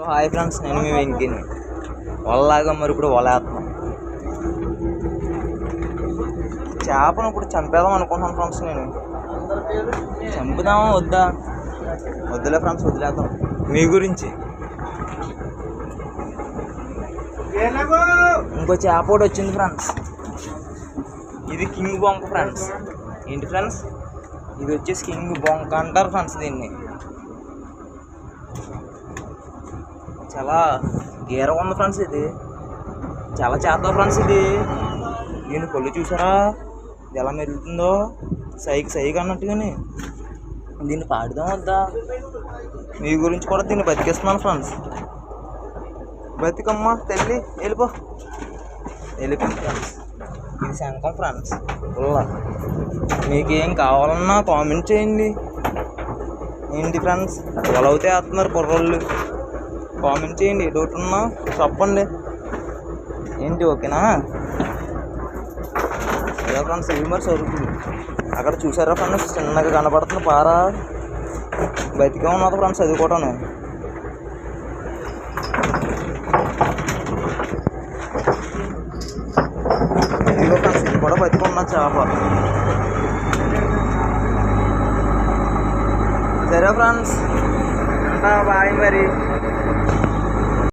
Hi friends, నేను మీ వెంకిని. వలలాగా మరి ఇప్పుడు వలేస్తున్నాం. చేపను ఇప్పుడు చంపేద్దాం అనుకుంటున్నాను ఫ్రెండ్స్. నేను చంపుదామా వద్దా? వద్దులే ఫ్రెండ్స్, వదిలేద్దాం. మీ గురించి ఇంకో చేప కూడా వచ్చింది ఫ్రెండ్స్. ఇది కింగ్ బొంక ఫ్రెండ్స్. ఏంటి ఫ్రెండ్స్, ఇది వచ్చేసి కింగ్ బొంక అంటారు ఫ్రెండ్స్. దీన్ని చాలా గేరగా ఉంది ఫ్రెండ్స్. ఇది చాలా చేత ఫ్రెండ్స్. దీని పళ్ళు చూసారా ఎలా మెరుగుతుందో, సైకి అన్నట్టుగానే. దీన్ని పాడుదాం వద్దా? మీ గురించి కూడా దీన్ని బతికిస్తున్నాను ఫ్రెండ్స్. బతికమ్మా తల్లి, వెళ్ళిపో ఫ్రెండ్స్. ఇది శంఖం ఫ్రెండ్స్. పుల్ల మీకేం కావాలన్నా కామెంట్ చేయండి. ఏంటి ఫ్రెండ్స్, ఎలా అవుతే వేస్తున్నారు కుర్రోళ్ళు? కామెంట్ చేయండి. డౌట్ ఉన్నా చెప్పండి. ఏంటి ఓకేనా? అదే ఫ్రెండ్స్, ఇవి మరి సరుకులు. అక్కడ చూసారా ఫ్రెండ్స్, చిన్నగా కనపడుతుంది పార. బతికే ఉన్నది ఫ్రెండ్స్ అది కూడా. ఇదిగో ఫ్రెండ్స్, ఇది కూడా బతికి ఉన్న చేప. సరే ఫ్రెండ్స్, బాయ్ మరి.